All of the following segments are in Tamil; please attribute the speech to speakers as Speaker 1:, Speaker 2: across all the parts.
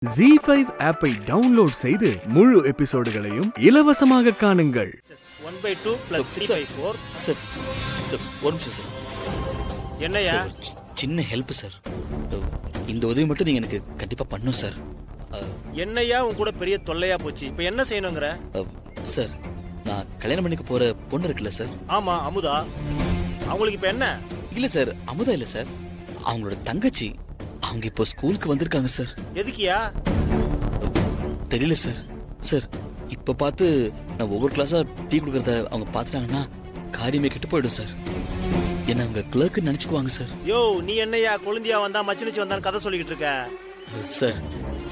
Speaker 1: ZEE5 ஆப்பை டவுன்லோட் செய்து முழு எபிசோடுகளையும் இலவசமாக காணுங்கள்.
Speaker 2: 1/2 + 3/4
Speaker 3: சார் சார் ஒரு நிமிஷம் சார்.
Speaker 2: என்னையா?
Speaker 3: சார், சின்ன ஹெல்ப் சார். இந்த உதவி மட்டும் நீங்க எனக்கு கண்டிப்பா பண்ணணும் சார்.
Speaker 2: என்னையா உன் கூட பெரிய தொல்லையா போச்சு? இப்போ என்ன செய்யணுங்கற?
Speaker 3: சார், நான் கல்யாணம் பண்ணிக்க போற பொண்ணு இருக்குல்ல சார்.
Speaker 2: ஆமா, அமுதா. அவங்களுக்கு இப்போ என்ன?
Speaker 3: இல்ல சார், அமுதா இல்ல சார், அவங்களோட தங்கச்சி. அவங்க இப்போ ஸ்கூலுக்கு வந்திருக்காங்க சார்.
Speaker 2: எதுக்கியா?
Speaker 3: தெரியல சார். சார், இப்ப பார்த்து நான் ஒவ்வொரு கிளாஸா டீ குடுக்கறத அவங்க பார்த்துட்டாங்கன்னா காரியமே கெட்டு போயிடும் சார். என்ன அவங்க கிளர்க்கு நினைச்சுக்குவாங்க சார்.
Speaker 2: யோ, நீ என்னையா கொழுந்தியா வந்தா மச்சினிச்சு வந்தான்னு கதை சொல்லிக்கிட்டு இருக்க?
Speaker 3: சார்,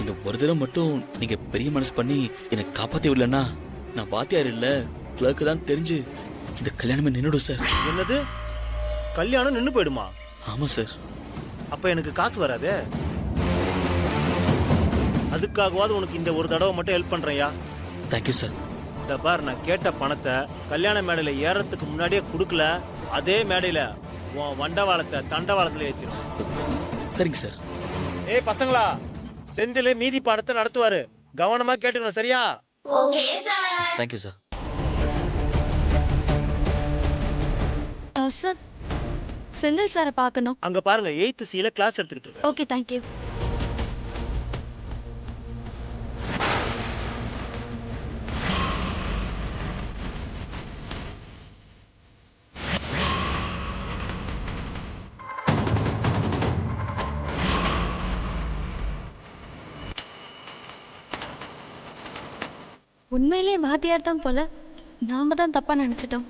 Speaker 3: இந்த ஒரு தடவை மட்டும் நீங்க பெரிய மனசு பண்ணி என்னை காப்பாத்தி விடலன்னா நான் வாத்தியார் இல்ல கிளர்க்கு தான் தெரிஞ்சு இந்த கல்யாணமே நின்னுடும் சார்.
Speaker 2: என்னது? கல்யாணம் நின்னு போயிடுமா?
Speaker 3: ஆமா சார்.
Speaker 2: அப்ப எனக்கு காசு வராதே. அதுக்காகவாது உனக்கு இந்த ஒரு தடவை மட்டும் ஹெல்ப் பண்றேன்யா.
Speaker 3: Thank you sir.
Speaker 2: இந்த பார், நான் கேட்ட பணத்தை கல்யாண மேடையில ஏறதுக்கு முன்னாடியே கொடுக்கல, அதே மேடையில உன் வண்டவாளத்தை தண்டவாளத்துல ஏத்திரும்.
Speaker 3: சரிங்க சார்.
Speaker 2: ஏய் பசங்களா, செந்தில் மீதி பாடத்தை நடத்துவாரு, கவனமா கேட்டுக்கணும், சரியா?
Speaker 3: Thank you sir.
Speaker 4: சார், செந்தில் சாரை பார்க்கணும்.
Speaker 2: அங்க பாருங்க, 8th C-ல கிளாஸ் எடுத்துக்கிட்டு இருக்காரு.
Speaker 4: Okay, thank you. உண்மையிலே வாத்தியார் தான் போல, நாம தான் தப்பா நினைச்சிட்டோம்.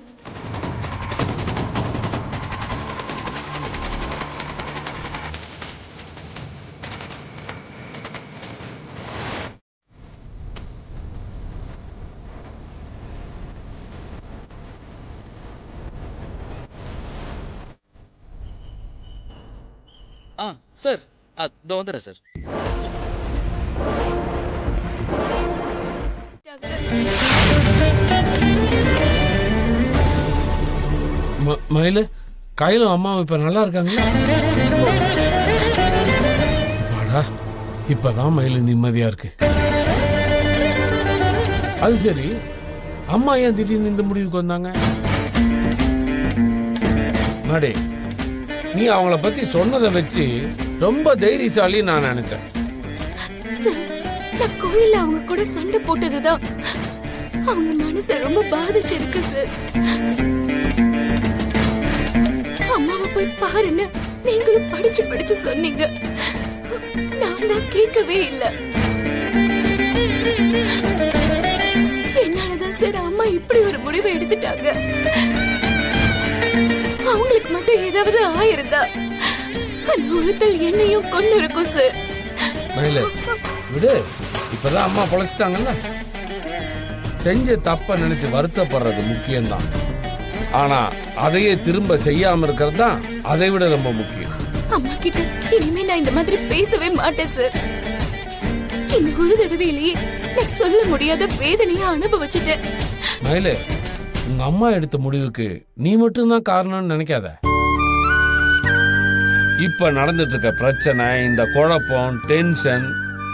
Speaker 3: சார், இதோ வந்துடுறேன் சார்.
Speaker 5: மயிலு, கையிலும் அம்மாவும் இப்ப நல்லா இருக்காங்களா? இப்பதான் மயிலு நிம்மதியா இருக்கு. அது சரி, அம்மா ஏன் திடீர்னு இந்த முடிவுக்கு வந்தாங்க? மாடே, நீ அவங்கள பத்தி சொன்னதை வச்சு ரொம்ப தைரியசாலி நான் நினைச்சேன்.
Speaker 4: நான் கோயில்ல அவங்க கூட சண்டை போட்டதுதான் அவங்க மனசை ரொம்ப பாதிச்சிருக்கு சார். அம்மாவை போய் பாருன்னு நீங்களும் படிச்சு படிச்சு சொன்னீங்க, நான் கேட்கவே இல்லை. என்னாலதான் சார் அம்மா இப்படி ஒரு முடிவை எடுத்துட்டாங்க. அவங்களுக்கு மட்டும் ஏதாவது ஆயிருந்தா அந்த உறுத்தல் என்னையும் கொண்டு இருக்கும் சார்.
Speaker 5: மயிலு, விடு, இப்பதான் அம்மா பொழைச்சிட்டாங்கல்ல. செஞ்ச தப்ப நினைச்சு வருத்தப்படுறது முக்கியம்தான். ஆனா அதையே திரும்ப செய்யாம இருக்கிறது தான் அதை விட ரொம்ப முக்கியம்.
Speaker 4: அம்மா கிட்ட இனிமே நான் இந்த மாதிரி பேசவே மாட்டேன் சார். இந்த ஒரு தடவையிலேயே நான் சொல்ல முடியாத வேதனையை அனுபவிச்சுட்டேன்.
Speaker 5: மயிலு, உங்க அம்மா எடுத்த முடிவுக்கு நீ மட்டும்தான் காரணம்னு நினைக்காத. இப்ப நடந்துட்டு இருக்க பிரச்சனை, இந்த குழப்பம், டென்ஷன்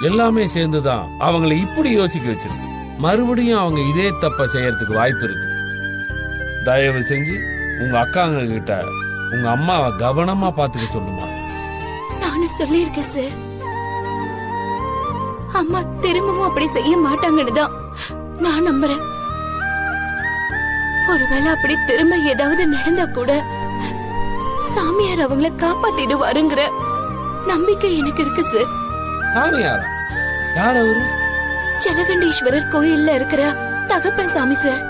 Speaker 5: எல்லாமே சேர்ந்துதான் அவங்களை இப்படி யோசிக்க வச்சிருக்கு. மறுபடியும் அவங்க இதே தப்ப செய்யறதுக்கு வாய்ப்பு இருக்கு. தயவு செஞ்சு உங்க அக்காங்க கிட்ட உங்க அம்மாவை கவனமா பாத்துக்க சொல்லுமா.
Speaker 4: நானும் சொல்லியிருக்கேன் சார். அம்மா திரும்பவும் அப்படி செய்ய மாட்டாங்கன்னு தான் நான் நம்புறேன். ஒருவேளை அப்படி திரும்ப ஏதாவது நடந்தா கூட சாமியார் அவங்கள காப்பாத்திடுவாருங்கிற நம்பிக்கை எனக்கு இருக்கு சார்.
Speaker 5: சாமியாரா? யார் அவரு?
Speaker 4: ஜலகண்டீஸ்வரர் கோயில்ல இருக்கிற தகப்பன் சாமி சார்.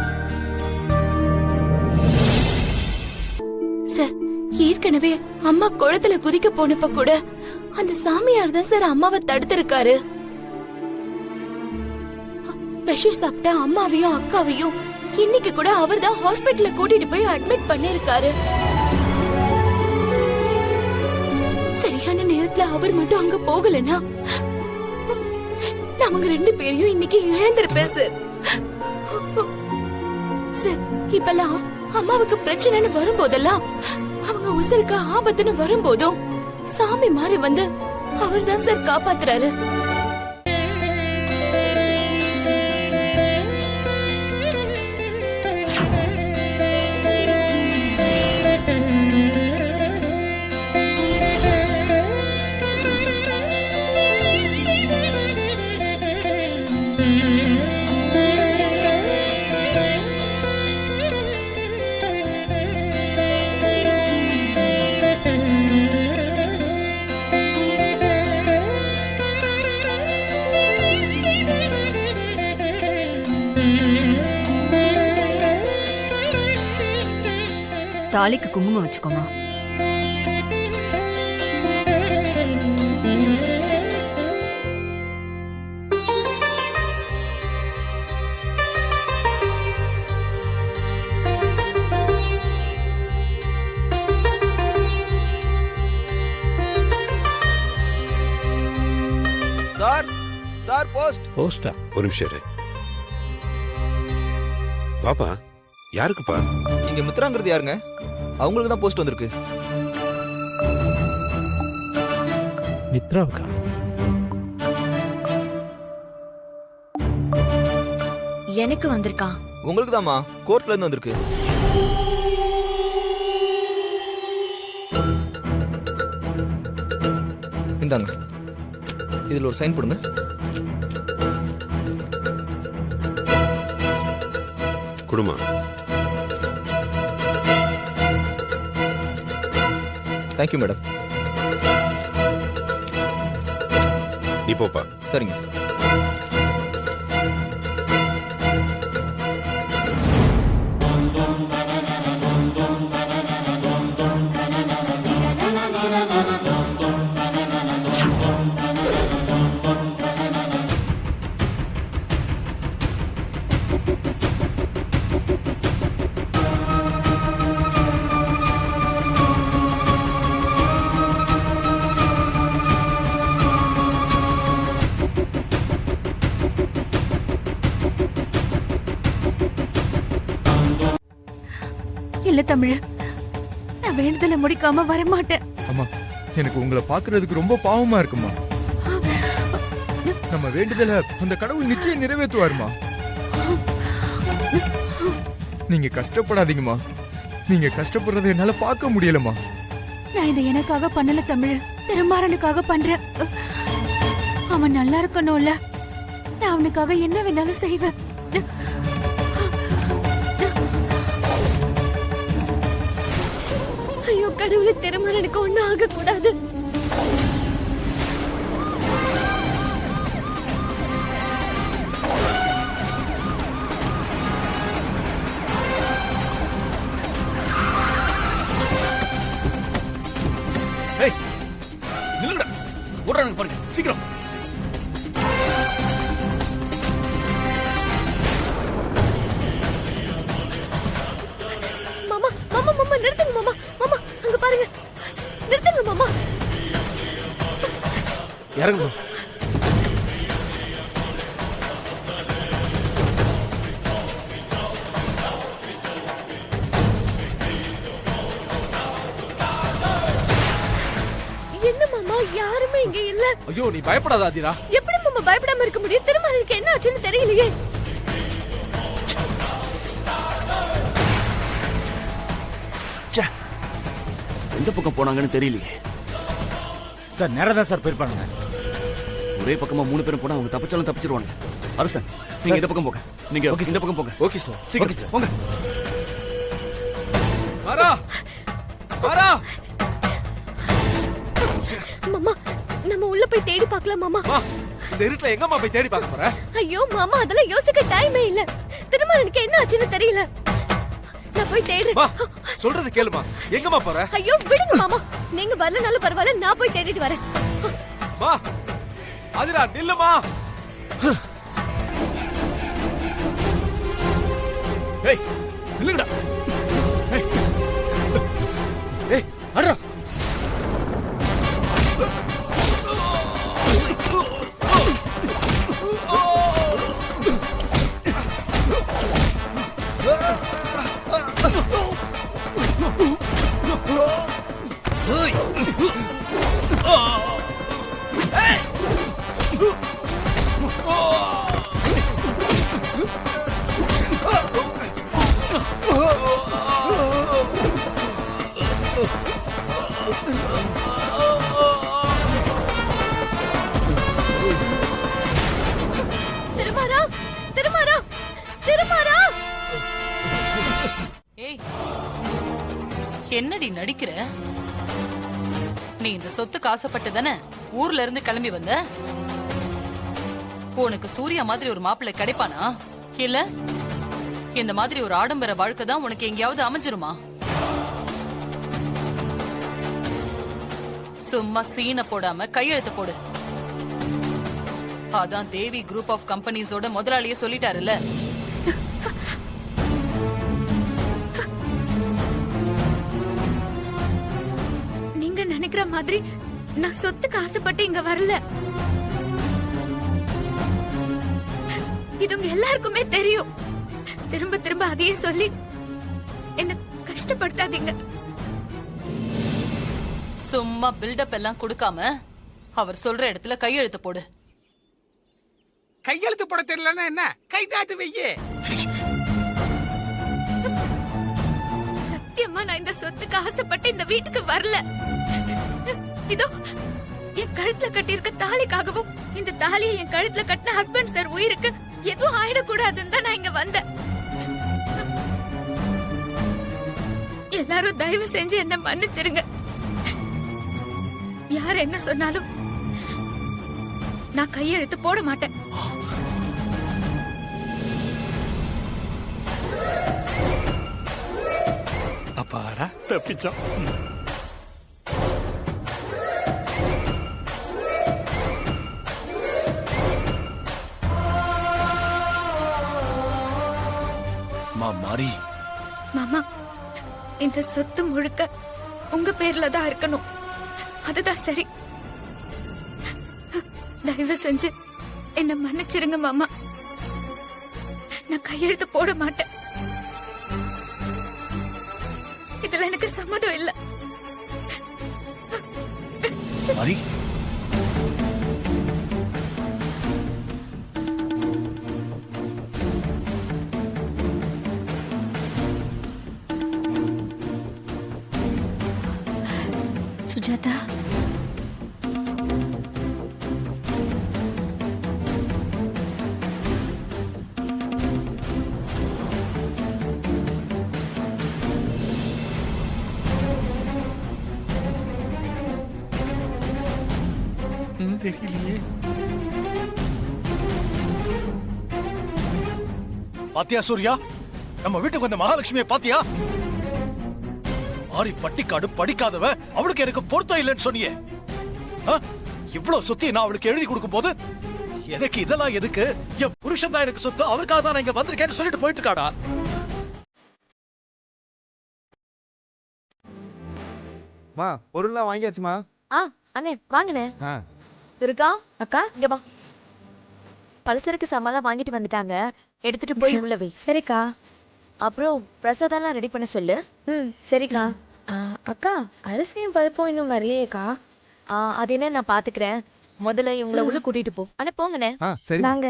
Speaker 4: சார், ஏற்கனவே அம்மா குளத்துல குதிக்க போனப்ப கூட அந்த சாமியார் தான் சார் அம்மாவை தடுத்திருக்காரு. விஷம் சாப்பிட்ட அம்மாவையும் அக்காவையும் இன்னைக்கு கூட அவர் தான் ஹாஸ்பிட்டல்ல கூட்டிட்டு போய் அட்மிட் பண்ணிருக்காரு. சரியான நேரத்துல அவர் மட்டும் அங்க போகலன்னா அவங்க 2 பேரையும் இன்னைக்கு இழந்திருப்பேன் சார். சார், இப்பெல்லாம் அம்மாவுக்கு பிரச்சனைன்னு வரும்போதெல்லாம், அவங்க உசுருக்கு ஆபத்துன்னு வரும்போதும் சாமி மாறி வந்து அவர் தான் சார் காப்பாத்துறாரு.
Speaker 6: தாலிக்கு குங்குமம் வச்சுக்கோமா.
Speaker 7: Sir sir post.
Speaker 5: போஸ்டா?
Speaker 8: ஒரு நிமிஷம் இரு. பாப்பா யாருக்குப்பா?
Speaker 7: இங்க மித்ராங்கிறது யாருங்க? அவங்களுக்கு தான் போஸ்ட் வந்திருக்கு.
Speaker 5: மித்ராவுக்கா?
Speaker 6: எனக்கு வந்திருக்கா?
Speaker 7: உங்களுக்கு தான்மா, கோர்ட்ல இருந்து வந்திருக்கு. இந்தாங்க, இதுல ஒரு சைன் போடுங்க.
Speaker 8: குடுமா.
Speaker 7: Thank you madam.
Speaker 8: நீ போப்பா.
Speaker 7: சரிங்க.
Speaker 4: இல்ல தமிழ், நான் வேண்டுதலை முடிக்காம வரமாட்டேன்.
Speaker 9: அம்மா, எனக்கு உங்களை பாக்குறதுக்கு ரொம்ப பாவமா இருக்குமா. நம்ம வேண்டுதல அந்த கடவுள் நிச்சயம் நிறைவேற்றுவாருமா. நீங்க கஷ்டப்படாதீங்கம்மா. நீங்க கஷ்டப்படுறதை என்னால பார்க்க முடியலமா.
Speaker 4: நான் இதை எனக்காக பண்ணல தமிழ், திருமாறனுக்காக பண்றேன். அவன் நல்லா இருக்கணும்ல, நான் அவனுக்காக என்ன வேணாலும் செய்வேன். ஐயோ கடவுளை, திருமாறனுக்கு ஒண்ணும் ஆக கூடாது.
Speaker 3: பாருங்க சீக்கிரம்.
Speaker 4: மாமா மாமா மாமா நிறுத்துங்க மாமா. மாமா அங்க பாருங்க, நிறுத்துங்க மாமா.
Speaker 2: இறங்கு.
Speaker 4: என்ன மாமா, யாருமே இங்க இல்ல.
Speaker 2: ஐயோ நீ பயப்படாத ஆதிரா.
Speaker 4: எப்படி மாமா பயப்படாம இருக்க முடியும்? திருமாறனுக்கு என்ன ஆச்சுன்னு தெரியலையே.
Speaker 3: எந்த பக்கம் போனாங்கன்னு தெரியலையே
Speaker 2: சார். நேரம் தான் சார் போயிருப்பாங்க.
Speaker 3: ஒரே பக்கமா 3 பேரும் போனா அவங்க தப்பிச்சாலும் தப்பிச்சிருவாங்க. அரசன், நீங்க இந்த பக்கம் போங்க. நீங்க இந்த பக்கம் போங்க.
Speaker 2: Okay sir.
Speaker 3: சீக்கிரம் போங்க.
Speaker 2: மாறா மாறா.
Speaker 4: மாமா, நம்ம உள்ள போய் தேடி பார்க்கலாம் மாமா.
Speaker 2: இந்த இருட்டுல எங்கம்மா போய் தேடி பார்க்க போற?
Speaker 4: ஐயோ மாமா, அதெல்லாம் யோசிக்க டைமே இல்ல. திருமாறனுக்கு என்ன ஆச்சுன்னு தெரியல. நான் போய் தேடுறேன்.
Speaker 2: சொல்றது கேளுமா. எங்கம்மா போற?
Speaker 4: ஐயோ விடுங்க மாமா, நீங்க வரலனாலும் பரவாயில்ல, நான் போய் தேடிட்டு வரேன்.
Speaker 2: மா ஆதிரா நில்லுமா.
Speaker 3: ஏய் நில்லுங்கடா. ஏய் அடடா.
Speaker 4: திருமாறா, திருமாறா, திருமாறா.
Speaker 10: ஏய், என்னடி நடிக்கிற? நீ இந்த சொத்துக்கு ஆசைப்பட்டு தானே ஊர்ல இருந்து கிளம்பி வந்த? உனக்கு சூர்யா மாதிரி ஒரு மாப்பிள்ளை கிடைப்பானா? இல்ல இந்த மாதிரி ஒரு ஆடம்பர வாழ்க்கை தான் உனக்கு எங்கேயாவது அமைஞ்சிருமா? சும்மா சீனை போடாம கையெழுத்து போடு. அதான் தேவி குரூப் ஆஃப் கம்பெனிஸோட முதலாளியே சொல்லிட்டாருல்ல.
Speaker 4: நீங்க நினைக்கிற மாதிரி நான் சொத்துக்கு ஆசைப்பட்டு இங்க வரல. இது உங்க எல்லாருக்குமே தெரியும். திரும்ப திரும்ப அதையே சொல்லி என்ன கஷ்டப்படுத்தாதீங்க.
Speaker 10: சும்மா பில்டப் எல்லாம் கொடுக்காம அவர் சொல்ற இடத்துல கையெழுத்து போடு.
Speaker 11: கையெழுத்து போட தெரியலன்னா என்ன, கை தாட்டு வையே.
Speaker 4: சத்தியமா நான் இந்த சொத்துக்கு ஆசைப்பட்டு இந்த வீட்டுக்கு வரல. இதோ என் கழுத்துல கட்டியிருக்க தாலிக்காகவும் இந்த தாலியை என் கழுத்துல கட்டின ஹஸ்பண்ட் சார் உயிருக்கு எதுவும் ஆயிடக்கூடாதுன்னு தான் நான் இங்க வந்தேன். எல்லாரும் தயவு செஞ்சு என்ன மன்னிச்சிருங்க. யார் என்ன சொன்னாலும் நான் கையெழுத்து போட மாட்டேன்.
Speaker 11: அப்பாடா தப்பிச்சோம்.
Speaker 9: மாரி
Speaker 4: மாமா, இந்த சொத்து முழுக்க உங்க பேர்ல தான் இருக்கணும். அதுதான் சரி. தயவு செஞ்சு என்ன மன்னிச்சிருங்க மாமா. நான் கையெழுத்து போட மாட்டேன். இதுல எனக்கு சம்மதம் இல்ல.
Speaker 9: மாரி
Speaker 6: சுஜாதா,
Speaker 11: தெரியலையே.
Speaker 9: பாத்தியா சூர்யா, நம்ம வீட்டுக்கு வந்த மகாலட்சுமியை பாத்தியா? மாரி பட்டிக்காடு படிக்காதவ, அவளுக்கு எனக்கு பொருத்தம் இல்லைன்னு சொன்னியே. இவ்வளவு சொத்தி நான் அவளுக்கு எழுதி கொடுக்கும் போது எனக்கு இதெல்லாம் எதுக்கு? என் புருஷன் தான் எனக்கு சொத்து, அவருக்காக தான் நான் இங்க வந்திருக்கேன்னு சொல்லிட்டு போயிட்டு இருக்காடா.
Speaker 12: மா பொருள்லாம் வாங்கியாச்சுமா?
Speaker 6: அண்ணே வாங்கினே. துர்கா அக்கா இங்க வா. பலசருக்கு சாமான்லாம் வாங்கிட்டு வந்துட்டாங்க, எடுத்துட்டு போய் உள்ள வை. சரிக்கா. அப்புறம் பிரசாதம்லாம் ரெடி பண்ண சொல்லு. சரிக்கா. அக்கா அரிசியும் பருப்பும் இன்னும் வரலையேக்கா. அது என்ன நான் பாத்துக்கிறேன். முதல்ல இவங்கள உள்ள கூட்டிட்டு போ. அண்ணே போங்கண்ணே.
Speaker 12: சரி
Speaker 6: வாங்க.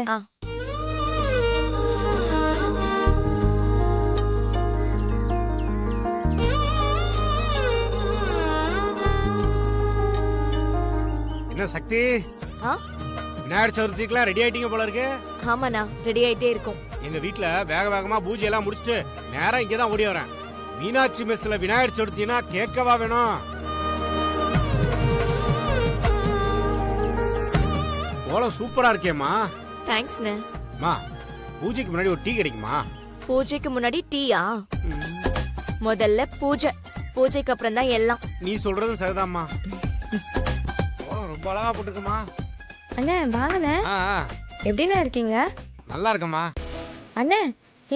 Speaker 11: என்ன சக்தி, விநாயகர் சதுர்த்திக்குலாம் ரெடி ஆயிட்டீங்க போல இருக்கு.
Speaker 6: ஆமாண்ணா, ரெடி ஆயிட்டே இருக்கும்.
Speaker 11: எங்க வீட்டுல வேக வேகமா பூஜை எல்லாம் முடிச்சுட்டு நேரா இங்கதான் ஓடி வரேன். மீனாட்சி மெஸ்ல விநாயகர் சதுர்த்தினா கேட்கவா வேணும். கோலம் சூப்பரா இருக்கேம்மா.
Speaker 6: தேங்க்ஸ்ண்ணே.
Speaker 11: மா, பூஜைக்கு முன்னாடி ஒரு டீ கிடைக்குமா?
Speaker 6: பூஜைக்கு முன்னாடி டீயா? முதல்ல பூஜை, பூஜைக்கு அப்புறம் தான் எல்லாம்.
Speaker 11: நீ சொல்றதும் சரிதாம்மா. கோலம் ரொம்ப அழகா போட்டுருக்குமா.
Speaker 6: அண்ணே வாங்கண்ணே. எப்படிண்ணே இருக்கீங்க?
Speaker 11: நல்லா இருக்கம்மா.
Speaker 6: அண்ணே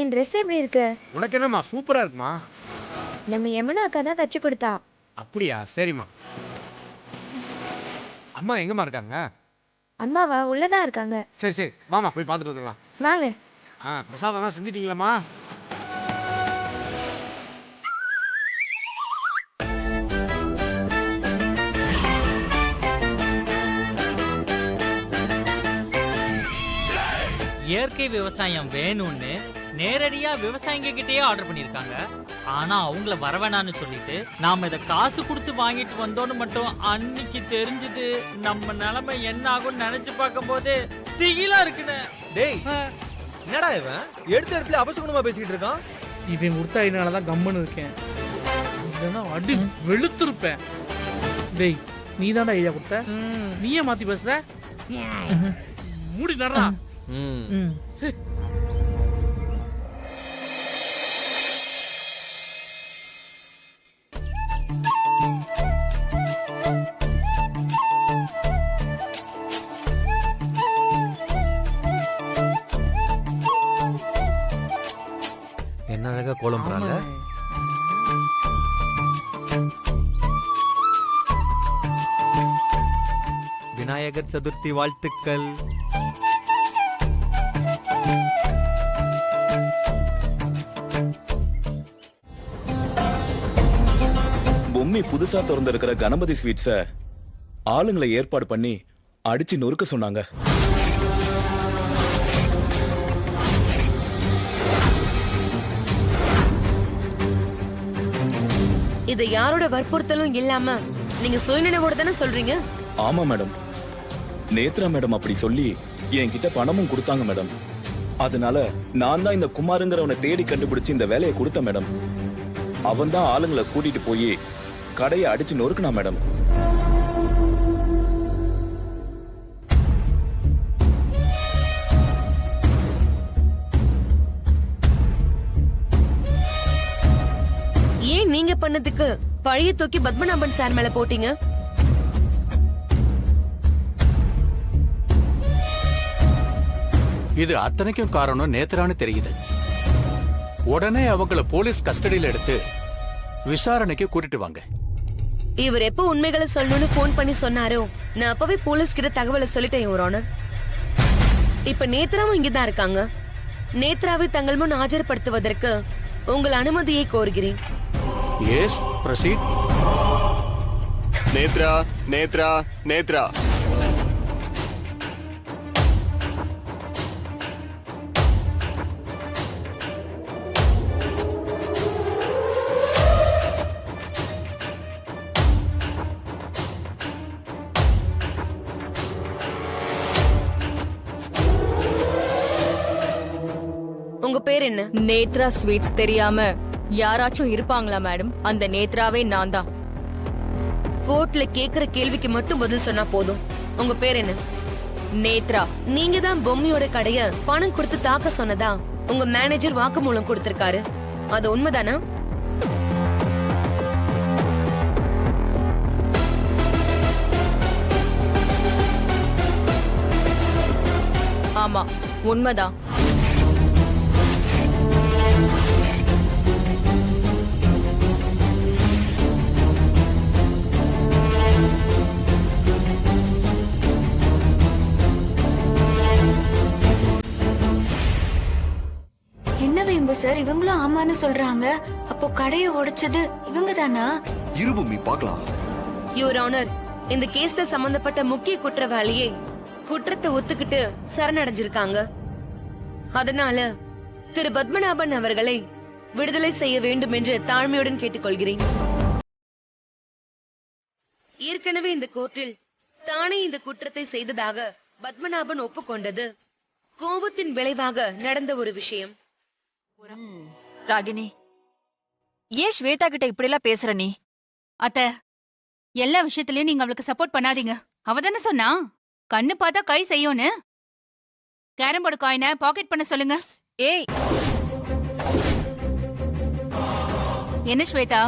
Speaker 6: என் ட்ரெஸ் எப்படி இருக்கு?
Speaker 11: உனக்கு என்னம்மா சூப்பரா இருக்குமா.
Speaker 6: நம்ம யமுனா அக்கா தான் தச்சு கொடுத்தா.
Speaker 11: அப்படியா, சரிம்மா. அம்மா எங்கம்மா இருக்காங்க?
Speaker 6: அம்மாவா உள்ளதான் இருக்காங்க.
Speaker 11: சரி சரி வாமா, போய் பார்த்துட்டு வந்துடலாம்.
Speaker 6: வாங்க.
Speaker 11: பிரசாதம் செஞ்சிட்டீங்களாம்மா?
Speaker 13: இயற்கை விவசாயம் வேணும்னு நேரடியா விவசாயிங்க கிட்டயே ஆர்டர் பண்ணிருக்காங்க. ஆனா அவங்கள வரவேணான்னு சொல்லிட்டு நாம இத காசு கொடுத்து வாங்கிட்டு வந்தோன்னு மட்டும் அன்னைக்கு தெரிஞ்சது. நம்ம நிலைமை என்ன ஆகும்னு நினைச்சு பார்க்கும் போது திகிலா இருக்குன்னு.
Speaker 7: டேய், என்னடா இவன் எடுத்த இடத்துல அபசகுணமா பேசிக்கிட்டு இருக்கான்?
Speaker 14: இவன் முர்த்தாயினாலதான் கம்மன்னு இருக்கேன். இல்லைன்னா அடி வெளுத்திருப்பேன். டேய், நீ தான்டா ஐடியா கொடுத்த, நீயே மாத்தி பேசுற. மூடி நடுறா.
Speaker 7: அழகா கோலம் போறாங்க. விநாயகர் சதுர்த்தி வாழ்த்துக்கள்.
Speaker 15: பொம்மி புதுசா திறந்திருக்கிற கணபதி ஸ்வீட்ஸ ஆளுங்களை ஏற்பாடு பண்ணி அடிச்சு நொறுக்க சொன்னாங்க.
Speaker 6: இது யாரோட வற்புறுத்தலும் இல்லாம நீங்க சுயநினைவோட தானே சொல்றீங்க?
Speaker 15: ஆமா மேடம், நேத்ரா மேடம் அப்படி சொல்லி என்கிட்ட பணமும் கொடுத்தாங்க மேடம். அதனால நான் தான் இந்த குமாருங்கிறவனை தேடி கண்டுபிடிச்சு இந்த வேலையை கொடுத்தேன் மேடம். அவன் தான் ஆளுங்களை கூட்டிட்டு போய் கடையை அடிச்சு நொறுக்குனா மேடம்.
Speaker 6: ஏன் நீங்க பண்ணதுக்கு பழைய தூக்கி பத்மநாபன் சார் மேல போட்டீங்க?
Speaker 9: இது அத்தனைக்கும் காரணம் நேத்ரான்னு தெரியுது. உடனே அவங்கள போலீஸ் கஸ்டடியில எடுத்து விசாரணைக்கு கூட்டிட்டு வாங்க.
Speaker 6: இவர் எப்ப உண்மைகளை சொல்லணும்னு போன் பண்ணி சொன்னாரோ நான் அப்பவே போலீஸ் கிட்ட தகவலை சொல்லிட்டேன் யுவர் ஆனர். இப்ப நேத்ராவும் இங்கதான் இருக்காங்க. நேத்ராவை தங்கள் முன் ஆஜர்படுத்துவதற்கு உங்கள் அனுமதியை கோருகிறேன்.
Speaker 9: Yes, proceed.
Speaker 16: நேத்ரா, நேத்ரா, நேத்ரா.
Speaker 6: உங்க பேர் என்ன?
Speaker 17: நேத்ரா ஸ்வீட்ஸ் தெரியாம யாராச்சும் இருப்பாங்களா மேடம்? அந்த நேத்ராவே நான் தான்.
Speaker 6: கோர்ட்ல கேக்குற கேள்விக்கு மட்டும் பதில் சொன்னா போதும். உங்க பேர் என்ன?
Speaker 17: நேத்ரா.
Speaker 6: நீங்க தான் பொம்மியோட கடைய பணம் கொடுத்து தாக்க சொன்னதா உங்க மேனேஜர் வாக்குமூலம் கொடுத்திருக்காரு. அது உண்மைதானா?
Speaker 17: ஆமா, உண்மைதான்.
Speaker 4: என்ன வேம்பு சார், இவங்களும் ஆமான்னு சொல்றாங்க. அப்போ கடையை உடைச்சது இவங்க தானா?
Speaker 16: இருபுமி பார்க்கலாம்.
Speaker 6: யுவர் ஆனர், இந்த கேஸ்ல சம்பந்தப்பட்ட முக்கிய குற்றவாளியை குற்றத்தை ஒத்துக்கிட்டு சரணடைஞ்சிருக்காங்க. அதனால திரு பத்மநாபன் அவர்களை விடுதலை செய்ய வேண்டும் என்று தாழ்மையுடன் கேட்டுக்கொள்கிறேன். ஏற்கனவே இந்த கோர்ட்டில் தானே இந்த குற்றத்தை செய்ததாக பத்மநாபன் ஒப்புக்கொண்டது கோபத்தின் விளைவாக நடந்த ஒரு விஷயம்.
Speaker 18: ராகினி, ஏன் ஸ்வேதா கிட்ட இப்படி எல்லாம் பேசுற நீ?
Speaker 17: அத்த, எல்லா விஷயத்திலயும் நீங்க அவளுக்கு சப்போர்ட் பண்ணாதீங்க. அவ தானே சொன்னா கண்ணு பார்த்தா கை செய்யும்னு. கேரம் போர்டு காயினை பாக்கெட் பண்ண சொல்லுங்க.
Speaker 18: ஏய்,
Speaker 17: என்ன ஸ்வேதா,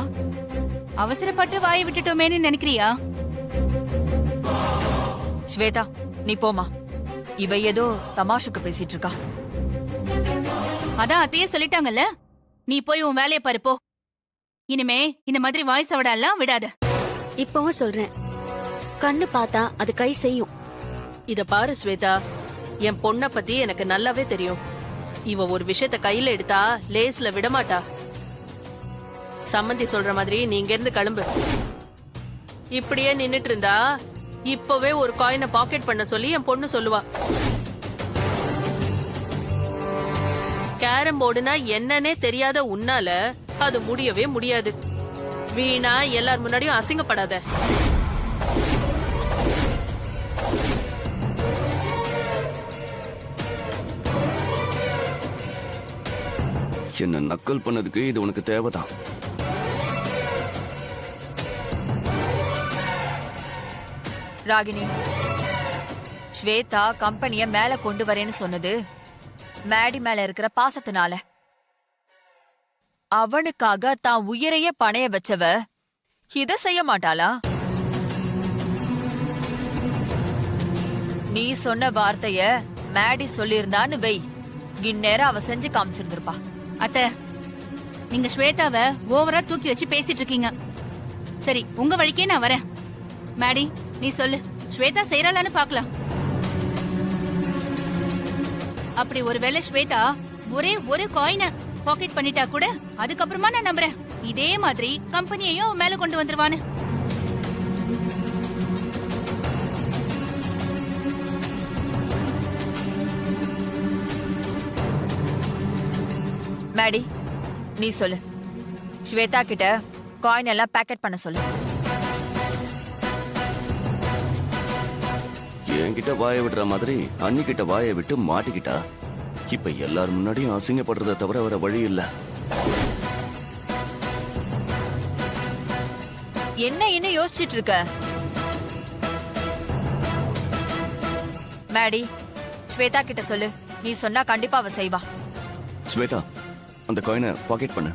Speaker 17: அவசரப்பட்டு வாயை விட்டுட்டோமேன்னு நினைக்கிறியா?
Speaker 18: ஸ்வேதா நீ போமா, இவ ஏதோ தமாஷுக்கு பேசிட்டு இருக்கா.
Speaker 17: அதான் அத்தையே சொல்லிட்டாங்கல்ல, நீ போய் உன் வேலையை பாரு போ. இனிமே இந்த மாதிரி வாய்ஸ் அவடெல்லாம் விடாத.
Speaker 19: இப்பவும் சொல்றேன், கண்ணு பார்த்தா அது கை செய்யும்.
Speaker 20: இத பாரு ஸ்வேதா, என் பொண்ண பத்தி எனக்கு நல்லாவே தெரியும். இவ ஒரு விஷயத்த கையில எடுத்தா லேஸ்ல விடமாட்டா. சம்மந்தி சொல்ற மாதிரி நீ இங்க இருந்து கிளம்பு. இப்படியே நின்னுட்டு இருந்தா இப்பவே ஒரு காயினை பாக்கெட் பண்ண சொல்லி என் பொண்ணு சொல்லுவா. கேரம் போர்டுனா என்னன்னே தெரியாத உன்னால அது முடியவே முடியாது. வீணா எல்லார் முன்னாடியும் அசிங்கப்படாத.
Speaker 16: என்ன நக்கல் பண்ணதுக்கு இது உனக்கு தேவைதான்.
Speaker 18: ராகினி, ஸ்வேதா கம்பெனிய மேல கொண்டு வரேன்னு சொன்னது மேடி மேல இருக்கிற பாசத்தினால. அவனுக்காக தான் உயிரையே பணைய வச்சவ இத செய்ய மாட்டாளா? நீ சொன்ன வார்த்தைய மேடி சொல்லியிருந்தான்னு வை, இந்நேரம் அவ செஞ்சு காமிச்சிருந்திருப்பா.
Speaker 17: அத்த, நீங்க ஸ்வேதாவை ஓவரா தூக்கி வச்சு பேசிட்டு இருக்கீங்க. சரி, உங்க வழிக்கே நான் வரேன். மேடி, நீ சொல்லு, ஸ்வேதா செய்யறாளான்னு பாக்கலாம். அப்படி ஒருவேளை ஸ்வேதா ஒரே ஒரு காயினை பாக்கெட் பண்ணிட்டா கூட அதுக்கப்புறமா நான் நம்புறேன் இதே மாதிரி கம்பெனியையும் மேல கொண்டு வந்துருவான்னு.
Speaker 18: மேடி, நீ சொல்லு, ஸ்வேதா கிட்ட காயின் எல்லாம் பேக்கெட் பண்ண சொல்லு.
Speaker 16: என்கிட்ட வாயை விடுற மாதிரி அன்னிக்கிட்ட வாயை விட்டு மாட்டிக்கிட்டா. இப்ப எல்லாரும் முன்னாடியும் அசிங்கப்படுறத தவிர வர வழி இல்ல.
Speaker 18: என்ன யோசிச்சுட்டு இருக்க? மேடி, ஸ்வேதா கிட்ட சொல்லு, நீ சொன்னா கண்டிப்பா அவ செய்வா.
Speaker 16: ஸ்வேதா, அந்த காயினை பாக்கெட் பண்ணு.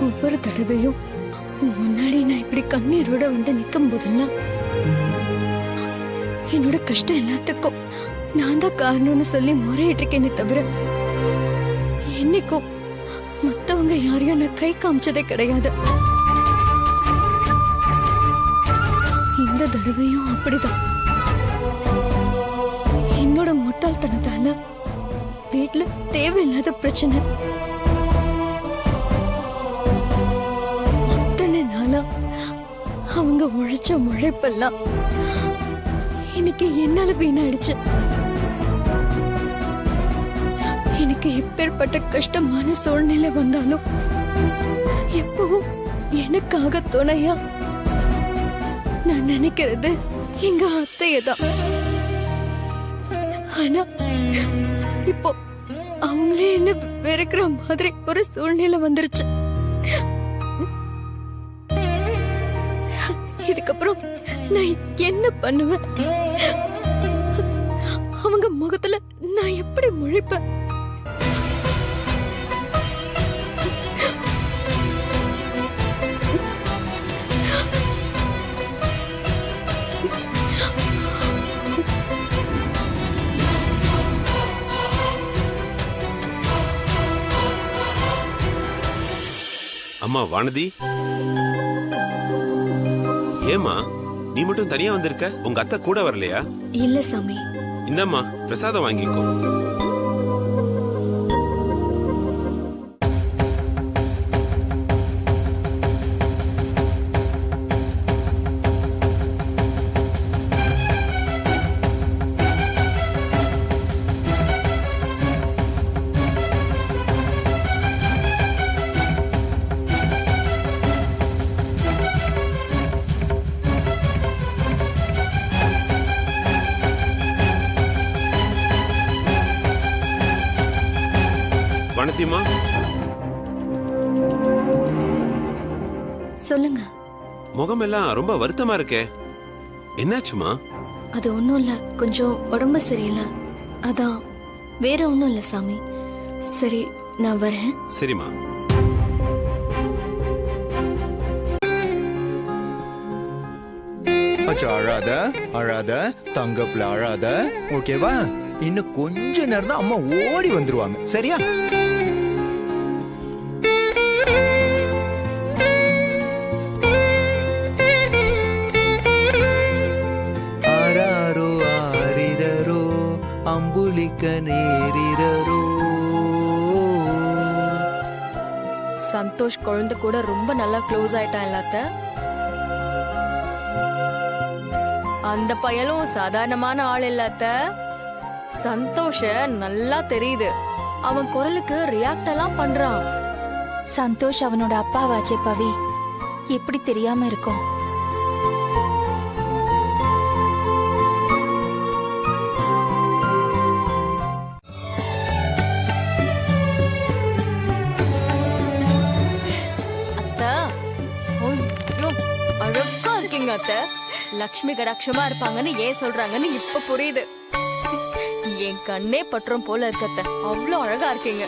Speaker 19: ஒவ்வொரு தடவையும் முன்னாடி நான் இப்படி கண்ணீரோட வந்து நிக்கும் போதெல்லாம் என்னோட கஷ்டம் எல்லாத்துக்கும் நான் தான் காரணம்னு சொல்லி முறையிட்டு இருக்கேனே தவிர என்னைக்கும் மத்தவங்க யாரையும் நான் கை காமிச்சதே கிடையாது. இந்த தடவையும் அப்படிதான். என்னோட முட்டாள்தனத்தால வீட்டுல தேவையில்லாத பிரச்சனை. இத்தனை நாளா அவங்க உழைச்ச உழைப்பெல்லாம் இன்னைக்கு என்னால வீணாயிடுச்சு. எனக்கு எப்பேற்பட்ட கஷ்டமான சூழ்நிலை வந்தாலும் எப்பவும் எனக்காக துணையா நான் நினைக்கிறது எங்க அத்தையதான். ஆனா இப்போ அவங்களே என்ன வெறுக்கிற மாதிரி ஒரு சூழ்நிலை வந்துருச்சு. இதுக்கப்புறம் நான் என்ன பண்ணுவேன்? அவங்க முகத்துல நான் எப்படி முழிப்பேன்?
Speaker 8: அம்மா வானதி, ஏமா நீ மட்டும் தனியா வந்திருக்க? உங்க அத்தை கூட வரலையா?
Speaker 19: இல்ல சாமி.
Speaker 8: இந்தம்மா பிரசாதம் வாங்கிக்கோ. வணத்தியம்மா,
Speaker 19: சொல்லுங்க.
Speaker 8: முகமெல்லாம் ரொம்ப வருத்தமா இருக்கே, என்னாச்சுமா?
Speaker 19: அது ஒண்ணும் இல்ல, கொஞ்சம் உடம்பு சரியில்லை, அதான். வேற ஒண்ணும் இல்ல சாமி. சரி, நான் வரேன்.
Speaker 8: சரிம்மா.
Speaker 21: அழாத அழாத தங்கப்புல அழாத, ஓகேவா? இன்னும் கொஞ்ச நேரம் தான் அம்மா ஓடி வந்துருவாங்க, சரியா? ஆராரோ ஆரிரரோ அம்புலிக்க நேரிரரோ.
Speaker 19: சந்தோஷ் குழந்தை கூட ரொம்ப நல்லா க்ளோஸ் ஆயிட்டான் இல்லாத. அந்த பையனும் சாதாரணமான ஆள் இல்லாத. சந்தோஷ நல்லா தெரியுது. அவன் குரலுக்கு ரியாக்ட் எல்லாம் பண்றான்.
Speaker 4: சந்தோஷ் அவனோட அப்பாவாச்சே பவி, எப்படி தெரியாம இருக்கும்?
Speaker 19: அத்தை, ஐயோ, அழகா இருக்கீங்க அத்தை. லக்ஷ்மி கடாட்சமா இருப்பாங்கன்னு ஏன் சொல்றாங்கன்னு இப்ப புரியுது. என் கண்ணே பற்றும் போல இருக்கு அத்தை. அவ்வளவு அழகா இருக்கீங்க.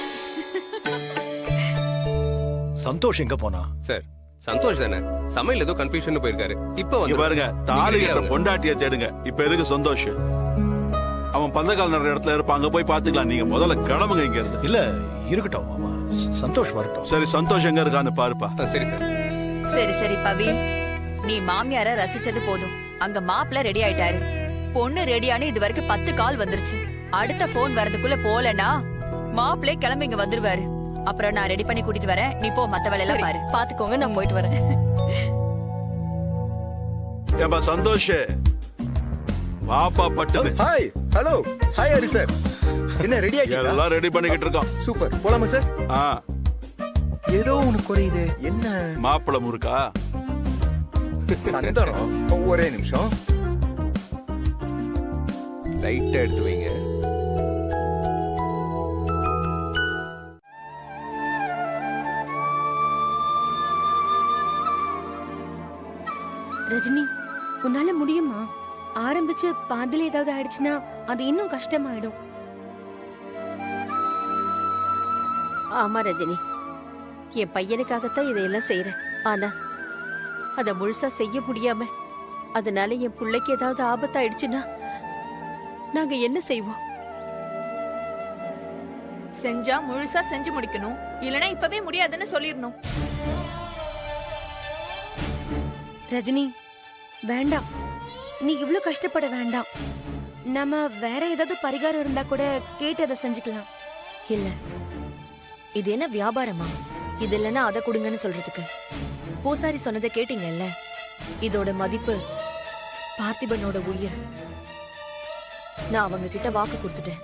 Speaker 9: சந்தோஷ் எங்க போனா?
Speaker 1: சார் சந்தோஷ் தானே சமையல் ஏதோ கன்ஃபியூஷன் போயிருக்காரு. இப்போ
Speaker 22: இங்க பாருங்க, தாலி கட்ட பொண்டாட்டிய தேடுங்க. இப்ப எதுக்கு சந்தோஷ்? அவன் பந்தக்கால் நடுற இடத்துல இருப்பான், அங்க போய் பாத்துக்கலாம். நீங்க முதல்ல கிளம்புங்க இங்க இருந்து.
Speaker 9: இல்ல இருக்கட்டும், ஆமா சந்தோஷ் வரட்டும்.
Speaker 22: சரி, சந்தோஷ் எங்க இருக்கான்னு பாருப்பா.
Speaker 1: சரி சார்.
Speaker 18: சரி சரி பவி, நீ மாமியார ரசிச்சது போதும். அங்க மாப்பிள்ள ரெடி ஆயிட்டாரு, பொண்ணு ரெடியானு இது வரைக்கும் 10 கால் வந்துருச்சு. அடுத்த போன் வரதுக்குள்ள போலனா மாப்பிள்ளை கிளம்பி இங்க வந்துருவாரு. அப்புறம் நான் ரெடி பண்ணி கூட்டிட்டு வரேன், நீ போ, மத்த வேலையெல்லாம் பாரு.
Speaker 19: பாத்துக்கோங்க, நான் போயிட்டு வரேன்.
Speaker 22: ஏப்பா சந்தோஷ், வாப்பா பட்டு.
Speaker 21: Hi, hello, hi Hari sir. என்ன ரெடி ஆயிட்டீங்களா?
Speaker 22: எல்லாம் ரெடி பண்ணிக்கிட்டு இருக்கோம்.
Speaker 21: சூப்பர், போலாமா சார்? ஏதோ உனக்கு குறையுது, என்ன?
Speaker 22: மாப்பிள முறுக்கா?
Speaker 21: சந்தனம், ஒரே நிமிஷம்.
Speaker 1: லைட்டா எடுத்து வைங்க.
Speaker 23: ரஜினி, உன்னால முடியுமா? ஆரம்பிச்சு பாதியில ஏதாவது ஆயிடுச்சுன்னா அது இன்னும் கஷ்டமாயிடும்.
Speaker 24: ஆமா ரஜினி, என் பையனுக்காகத்தான் இதையெல்லாம் செய்யறேன். ஆனா அத முழுசா செய்ய முடியாம, அதனால என் பிள்ளைக்கு ஏதாவது ஆபத்தாயிடுச்சுன்னா நாங்க என்ன செய்வோம்?
Speaker 4: செஞ்சா முழுசா செஞ்சு முடிக்கணும், இல்லனா இப்பவே முடியாதுன்னு சொல்லிடணும்.
Speaker 23: ரஜினி வேண்டாம், நீ இவ்ளோ கஷ்டப்பட வேண்டாம். நம்ம வேற ஏதாவது பரிகாரம் இருந்தா கூட கேட்டு அதை செஞ்சுக்கலாம்.
Speaker 6: இல்ல, இது என்ன வியாபாரமா? இது இல்லைன்னா அதை கொடுங்கன்னு சொல்றதுக்கு. பூசாரி சொன்னதை கேட்டீங்கல்ல, இதோட மதிப்பு பார்த்திபனோட உயிர். நான் அவங்க கிட்ட வாக்கு கொடுத்துட்டேன்,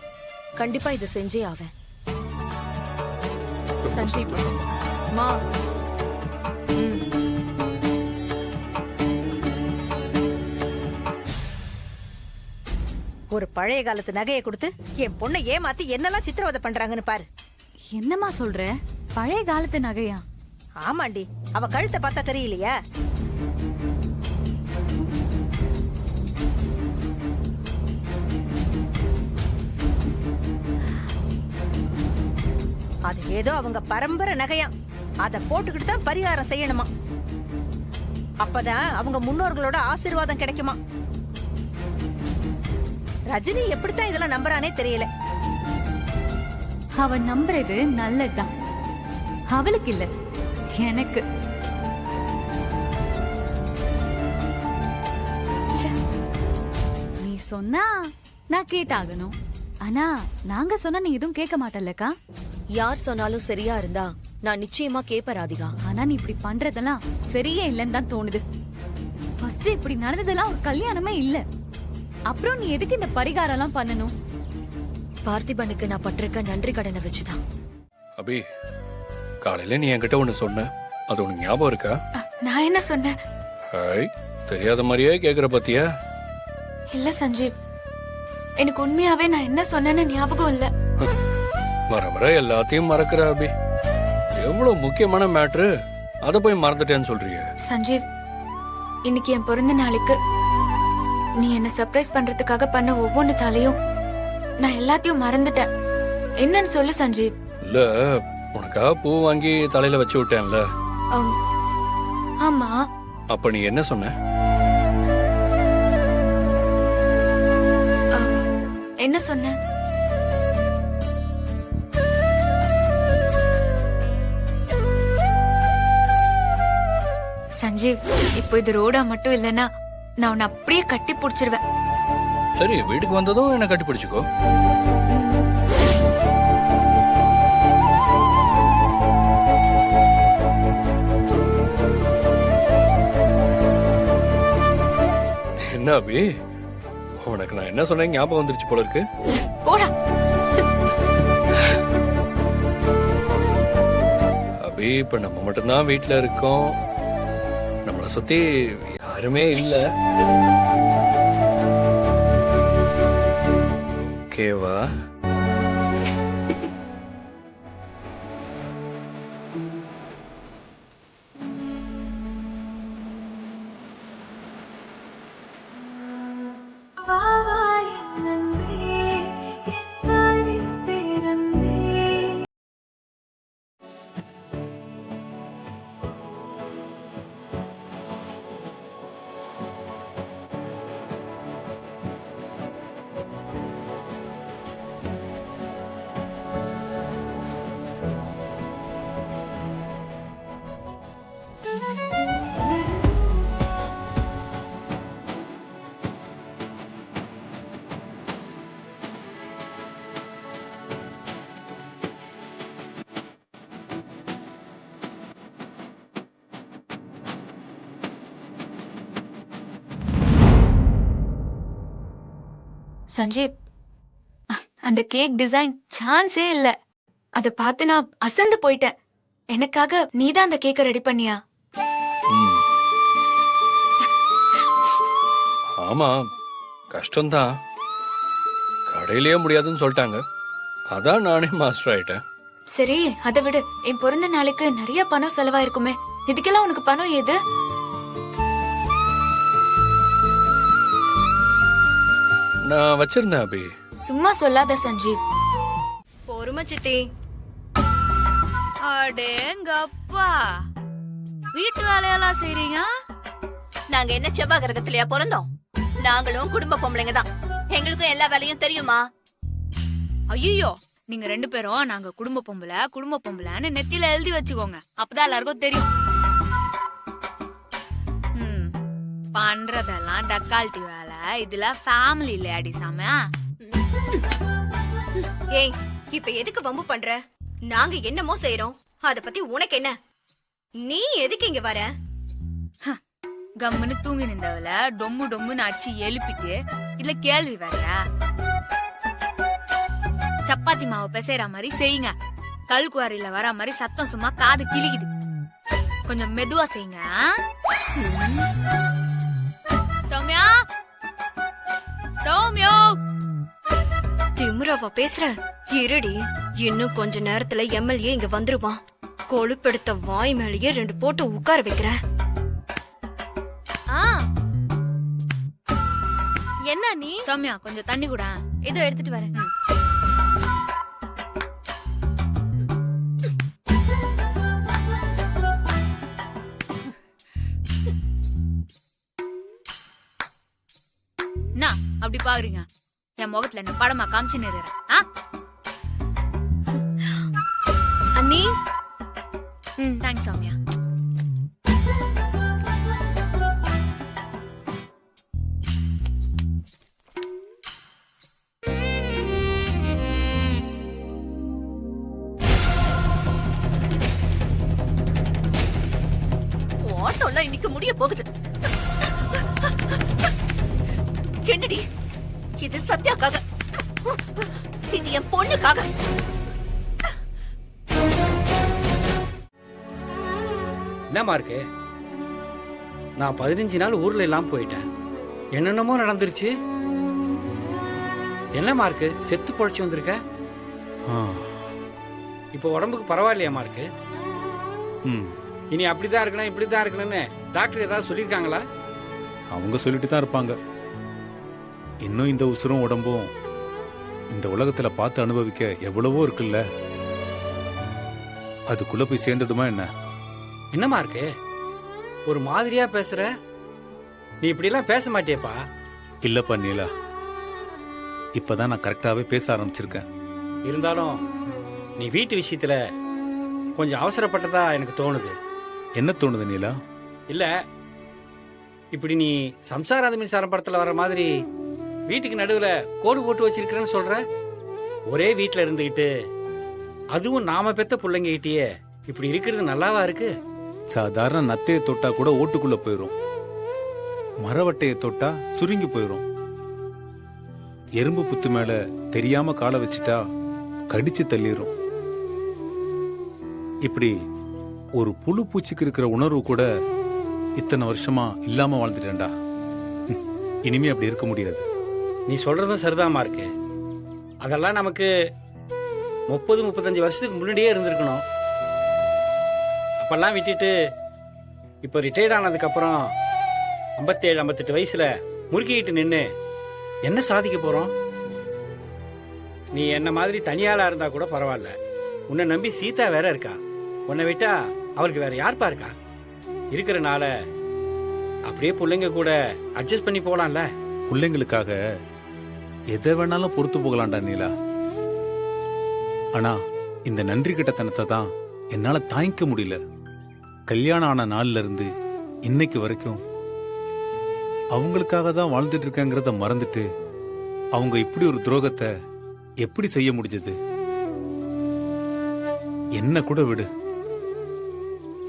Speaker 6: கண்டிப்பா இதை செஞ்சே ஆவேன்.
Speaker 4: மா,
Speaker 24: ஒரு பழைய காலத்து நகையை கொடுத்து என் பொண்ணை ஏமாத்தி என்னெல்லாம் சித்திரவதை பண்றாங்கன்னு பாரு.
Speaker 17: என்னம்மா சொல்ற? பழைய காலத்து நகையா?
Speaker 24: ஆமாண்டி, அவ கழுத்தை பார்த்தா தெரியலையா? அது ஏதோ அவங்க பரம்பரை நகையாம், அத போட்டுக்கிட்டு தான் பரிகாரம் செய்யணுமா. அப்பதான் அவங்க முன்னோர்களோட ஆசீர்வாதம் கிடைக்குமா. ரஜினி எப்படித்தான் இதெல்லாம் நம்புறானே தெரியல.
Speaker 17: அவ நம்புறது நல்லதுதான், அவளுக்கு இல்ல எனக்கு. நீ சொன்னா நான் கேட்டாகணும், ஆனா நாங்க சொன்னா நீ எதுவும் கேட்க மாட்டல்லக்கா.
Speaker 6: யார் சொன்னாலும் சரியா இருந்தா நான் நிச்சயமா கேப்ப ராதிகா.
Speaker 17: ஆனா நீ இப்படி பண்றதெல்லாம் சரியே இல்லைன்னு தான் தோணுது. ஃபர்ஸ்ட் இப்படி நடந்ததெல்லாம் ஒரு கல்யாணமே இல்ல, அப்புறம் நீ எதுக்கு இந்த பரிகாரம் எல்லாம் பண்ணணும்?
Speaker 6: பார்த்திபனுக்கு நான் பட்டிருக்க நன்றி கடனை வச்சுதான்.
Speaker 25: அபி, காலையில நீ என்கிட்ட ஒண்ணு சொன்ன, அது உனக்கு ஞாபகம் இருக்கா?
Speaker 4: நான் என்ன சொன்னேன்?
Speaker 25: ஹாய், தெரியாத மாதிரியே கேக்குற பத்தியா?
Speaker 4: இல்ல சஞ்சீவ், எனக்கு உண்மையாவே நான் என்ன சொன்னேன்னு ஞாபகம் இல்ல.
Speaker 25: வர வர எல்லாத்தையும் மறக்கிற அபி. எவ்வளவு முக்கியமான மேட்ரு, அத போய் மறந்துட்டேன்னு சொல்றீங்க.
Speaker 4: சஞ்சீவ், இன்னைக்கு என் பிறந்த நாளுக்கு நீ என்ன சர்ப்ரைஸ் பண்றதுக்காக பண்ண ஒவ்வொன்னுத்தாலையும் நான் எல்லாத்தையும் மறந்துட்டேன். என்னன்னு சொல்லு சஞ்சீவ்.
Speaker 25: இல்ல, உனக்காக பூ வாங்கி தலையில வச்சு விட்டேன்ல.
Speaker 4: ஆமா.
Speaker 25: அப்ப நீ என்ன சொன்ன?
Speaker 4: என்ன சொன்ன? சஞ்சீவ், இப்போ இது ரோடா மட்டும் இல்லனா நான் உன்னை அப்படியே கட்டி பிடிச்சிருவேன்.
Speaker 25: சரி, வீட்டுக்கு வந்ததும் என்ன கட்டி பிடிச்சுக்கோ. என்ன அபி, உனக்கு நான் என்ன சொன்னேன் ஞாபகம் வந்துருச்சு போல இருக்கு.
Speaker 4: போடா.
Speaker 25: அபி இப்ப நம்ம மட்டும்தான் வீட்டுல இருக்கோம், நம்மளை சுத்தி யாருமே இல்ல. ஓகேவா?
Speaker 4: சஞ்சீப், அந்த கேக் டிசைன் சான்ஸே இல்ல. அத பார்த்து நான் அசந்து போயிட்டேன். எனக்காக நீதான் அந்த கேக்க ரெடி பண்ணியா?
Speaker 25: ஆமா, கஷ்டம்தான். கடையிலேயே முடியாதுன்னு சொல்லிட்டாங்க, அதான் நானே மாஸ்டர் ஆயிட்டேன்.
Speaker 4: சரி, அதை விடு. என் பிறந்த நாளுக்கு நிறைய பணம் செலவாயிருக்குமே, இதுக்கெல்லாம் உனக்கு பணம் ஏது?
Speaker 25: நான் வச்சிருந்தேன் அபி.
Speaker 4: சும்மா சொல்லாத சஞ்சீவ்.
Speaker 23: பொறுமை சித்தி.
Speaker 4: அடேங்கப்பா, வீட்டு வேலையெல்லாம் செய்றீங்க?
Speaker 23: நாங்க என்ன செவ்வாய் கிரகத்திலயா பிறந்தோம்? நாங்களும் குடும்ப பொம்பளைங்க தான். எங்களுக்கும் எல்லா வேலையும் தெரியுமா?
Speaker 4: ஐயோ, நீங்க 2 பேரும் நாங்க குடும்ப பொம்பளைன்னு நெத்தியில எழுதி வச்சுக்கோங்க, அப்பதான் எல்லாருக்கும் தெரியும். பண்றதெல்லாம் டக்கால்ட்டி வேலை, இதுல ஃபேமிலி இல்லையாடி சாமி?
Speaker 23: ஏய், இப்ப எதுக்கு வம்பு பண்ற? நாங்க என்னமோ செய்யறோம், அத பத்தி உனக்கு என்ன? நீ எதுக்கு இங்க வர?
Speaker 4: கம்முன்னு தூங்கி நின்றவள டொம்முன்னு அச்சு எழுப்பிட்டு இதுல கேள்வி வேற. சப்பாத்தி மாவை பிசைற மாதிரி செய்யுங்க, கல்குவாரியில வர மாதிரி சத்தம் சும்மா காது கிளிக்குது. கொஞ்சம் மெதுவா செய்யுங்க. சௌமியா, சௌமியோ,
Speaker 23: திமுறாவா பேசுற? இருடி, இன்னும் கொஞ்ச நேரத்துல எம்எல்ஏ இங்க வந்துருவான். கொழுப்பெடுத்த வாய் மேலேயே 2 போட்டு உட்கார வைக்கிற.
Speaker 4: என்ன நீ? சௌமியா, கொஞ்சம் தண்ணி கூட. இதோ எடுத்துட்டு வரேன். என்ன அப்படி பாக்குறீங்க? என் முகத்துல என்ன படமா காமிச்சு நிறுற? அண்ணி. தேங்க்ஸ் சௌமியா.
Speaker 23: ஓட்டம்லாம் இன்னைக்கு முடிய போகுது. என்னடி இது? சத்யாக்காக, இது என் பொண்ணுக்காக.
Speaker 2: என்னமா இருக்கு? நான் 15 நாள் ஊர்ல எல்லாம் போயிட்டேன், என்னென்னமோ நடந்துருச்சு. என்னமா இருக்கு? செத்து பொழைச்சு வந்திருக்க. இப்போ உடம்புக்கு பரவாயில்லையாமா இருக்கு? இனி அப்படிதான் இருக்கணும் இப்படிதான் இருக்கணும்னு டாக்டர் ஏதாவது சொல்லியிருக்காங்களா?
Speaker 3: அவங்க சொல்லிட்டு தான் இருப்பாங்க. இன்னும் இந்த உசுரும் உடம்பும் இந்த உலகத்துல பார்த்து அனுபவிக்க எவ்வளவோ இருக்குல்ல, அதுக்குள்ள போய் சேர்ந்துடுமா என்ன?
Speaker 2: என்னமா இருக்கு? ஒரு மாதிரியா பேசுற. நீ இப்படி எல்லாம் பேச மாட்டியப்பா.
Speaker 3: இல்லப்பா நீலா, இப்பதான் நான் கரெக்டாவே பேச ஆரம்பிச்சிருக்கேன்.
Speaker 2: இருந்தாலும் நீ வீட்டு விஷயத்துல கொஞ்சம் அவசரப்பட்டதா எனக்கு தோணுது.
Speaker 3: என்ன தோணுது நீலா?
Speaker 2: இல்ல, இப்படி நீ சம்சாராத மின்சாரம் படத்துல வர மாதிரி வீட்டுக்கு நடுவுல கோடு போட்டு வச்சிருக்கிறேன்னு சொல்ற. ஒரே வீட்டுல இருந்துகிட்டு, அதுவும் நாம பெத்த பிள்ளைங்கிட்டயே இப்படி இருக்கிறது நல்லாவா இருக்கு?
Speaker 3: சாதாரண நத்தையை தொட்டா கூட ஓட்டுக்குள்ள போயிரும், மரவட்டையை தொட்டா சுருங்கி போயிரும், எறும்பு புத்து மேல தெரியாம காலை வச்சுட்டா கடிச்சு தள்ளிரும். இப்படி ஒரு புழு பூச்சிக்கு இருக்கிற உணர்வு கூட இத்தனை வருஷமா இல்லாம வாழ்ந்துட்டேன்டா. இனிமே அப்படி இருக்க முடியாது.
Speaker 2: நீ சொல்றதும் சரிதாமா இருக்கு. அதெல்லாம் நமக்கு 30-35 வருஷத்துக்கு முன்னாடியே இருந்திருக்கணும். அப்பெல்லாம் விட்டுட்டு இப்போ ரிட்டையர்ட் ஆனதுக்கப்புறம் 57-58 வயசுல முறுக்கிக்கிட்டு நின்று என்ன சாதிக்க போகிறோம்? நீ என்ன மாதிரி தனியாளாக இருந்தால் கூட பரவாயில்ல. உன்னை நம்பி சீதா வேற இருக்கா. உன்னை விட்டா அவருக்கு வேற யார்ப்பா இருக்கா? இருக்கிறனால அப்படியே பிள்ளைங்க கூட அட்ஜஸ்ட் பண்ணி போகலாம்ல.
Speaker 3: பிள்ளைங்களுக்காக எதை வேணாலும் பொறுத்து போகலாம்டா நீலா. ஆனா இந்த நன்றி கெட்டத்தனத்தை தான் என்னால தாங்கிக்க முடியல. கல்யாணம் ஆன நாள்ல இருந்து இன்னைக்கு வரைக்கும் அவங்களுக்காக தான் வாழ்ந்துட்டு இருக்கேங்கிறத மறந்துட்டு அவங்க இப்படி ஒரு துரோகத்தை எப்படி செய்ய முடிஞ்சது? என்ன கூட விடு.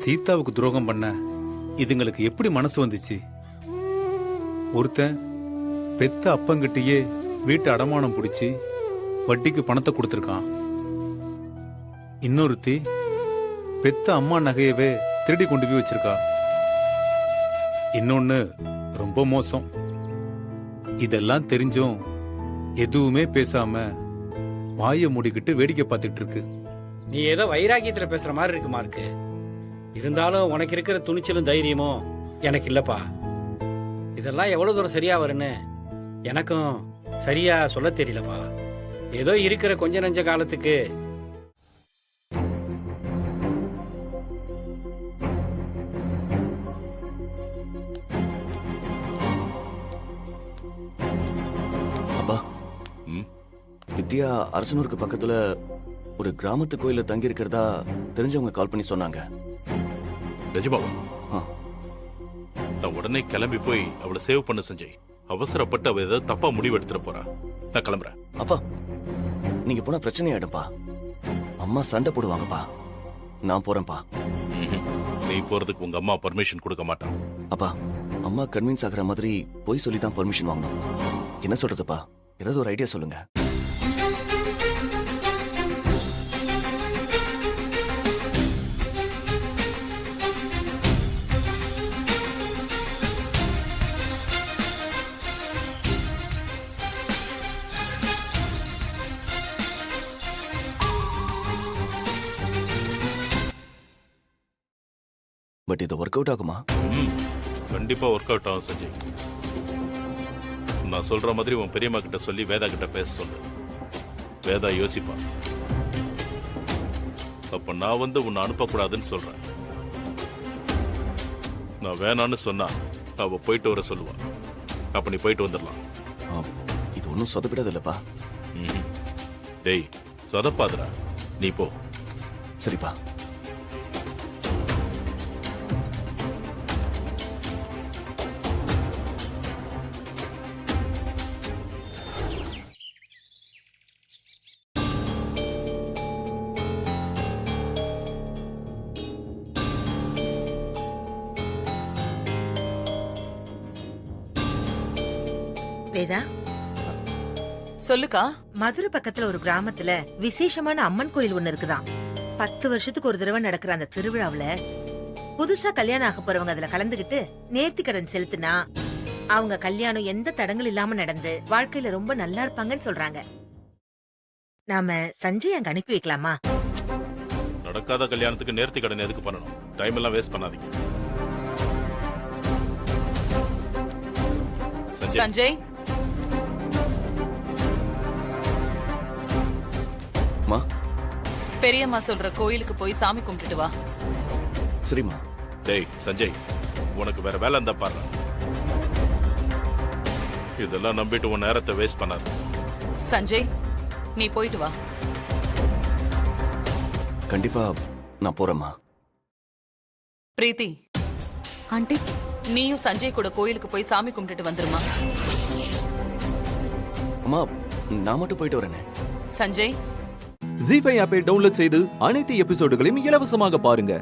Speaker 3: சீதாவுக்கு துரோகம் பண்ண இதுங்களுக்கு எப்படி மனசு வந்துச்சு? ஒருத்தன் பெத்த அப்பங்கிட்டயே வீட்டு அடமானம் பிடிச்சி வட்டிக்கு பணத்தை கொடுத்துருக்கான். இன்னொருத்தி பெத்த அம்மா நகையவே திருடி கொண்டு போய் வச்சிருக்கா. இன்னொன்னு ரொம்ப மோசம். இதெல்லாம் தெரிஞ்சும் எதுவுமே பேசாம வாயை மூடிக்கிட்டு வேடிக்கை பார்த்துட்டு இருக்கு.
Speaker 2: நீ ஏதோ வைராக்கியத்தில் பேசுற மாதிரி இருக்கு மார்க்கு. இருந்தாலும் உனக்கு இருக்கிற துணிச்சலும் தைரியமும் எனக்கு இல்லப்பா. இதெல்லாம் எவ்வளவு தூரம் சரியா வரும்னு எனக்கும் சரியா சொல்ல தெரியலப்பா. ஏதோ இருக்கிற கொஞ்ச நஞ்ச காலத்துக்கு
Speaker 16: அப்பா, வித்யா அரசனூருக்கு பக்கத்துல ஒரு கிராமத்து கோயில தங்கி இருக்கிறதா தெரிஞ்சவங்க கால் பண்ணி சொன்னாங்க.
Speaker 22: நிஜமாவா? நான் உடனே கிளம்பி போய் அவளை சேவ் பண்ண சஞ்சய். அவசரப்பட்டு அவ ஏதாவது தப்பா முடிவு எடுத்துட போறா. நான் கிளம்புறேன்.
Speaker 16: அப்பா, நீங்க போனா பிரச்சனை ஆயிடும்பா. அம்மா சண்டை போடுவாங்கப்பா. நான் போறேன்ப்பா.
Speaker 22: நீ போறதுக்கு உங்க அம்மா பர்மிஷன் கொடுக்க மாட்டான்.
Speaker 16: அப்பா, அம்மா கன்வின்ஸ் ஆகுற மாதிரி போய் சொல்லி தான் பர்மிஷன் வாங்கணும். என்ன சொல்றதுப்பா? ஏதாவது ஒரு ஐடியா சொல்லுங்க. பட் இது ஒர்க் அவுட் ஆகுமா?
Speaker 22: கண்டிப்பா ஒர்க் அவுட் ஆகும் சஞ்சய். நான் சொல்ற மாதிரி உன் பெரியம்மா கிட்ட சொல்லி வேதா கிட்ட பேச சொல்லு. வேதா யோசிப்பா. அப்ப நான் வந்து உன்னை அனுப்பக்கூடாதுன்னு சொல்றேன். நான் வேணான்னு சொன்னா அவ போயிட்டு வர சொல்லுவா. அப்ப நீ போயிட்டு வந்துடலாம்.
Speaker 16: இது ஒன்றும் சொதப்பிடாது இல்லப்பா.
Speaker 22: டேய், சொதப்பாதுடா. நீ போ.
Speaker 16: சரிப்பா.
Speaker 5: வேதா,
Speaker 24: சொல்லுக்கா.
Speaker 5: மதுரை பக்கத்துல ஒரு கிராமத்துல விசேஷமான அம்மன் கோயில் ஒண்ணு இருக்குதான். 10 வருஷத்துக்கு ஒரு தடவை நடக்கிற அந்த திருவிழாவுல புதுசா கல்யாணம் ஆக போறவங்க அதுல கலந்துகிட்டு நேர்த்தி கடன் செலுத்தினா அவங்க கல்யாணம் எந்த தடங்கள் இல்லாம நடந்து வாழ்க்கையில ரொம்ப நல்லா இருப்பாங்கன்னு சொல்றாங்க. நாம சஞ்சய் அங்க அனுப்பி வைக்கலாமா?
Speaker 22: நடக்காத கல்யாணத்துக்கு நேர்த்தி கடன் எதுக்கு பண்ணணும்? டைம் எல்லாம் வேஸ்ட் பண்ணாதீங்க.
Speaker 24: சஞ்சய், பெரியம்மா சொல்ற கோயிலுக்கு போய் சாமி கும்பிட்டுட்டு வா.
Speaker 16: சரிம்மா.
Speaker 22: டேய் சஞ்சய், உனக்கு வேற வேலை இருந்தா பாரு. இதெல்லாம் நம்பிட்டு உன் நேரத்தை வேஸ்ட் பண்ணாத.
Speaker 24: சஞ்சய், நீ போயிட்டு வா.
Speaker 16: கண்டிப்பா நான் போறேம்மா.
Speaker 24: பிரீத்தி ஆண்டி, நீயும் சஞ்சய் கூட கோயிலுக்கு போய் சாமி கும்பிட்டுட்டு வந்துருமா.
Speaker 16: அம்மா, நான் மட்டும் போயிட்டு வரேனே.
Speaker 24: சஞ்சய்,
Speaker 10: ஜீ5 ஆப்பை டவுன்லோட் செய்து அனைத்து எபிசோடுகளையும் இலவசமாக பாருங்க.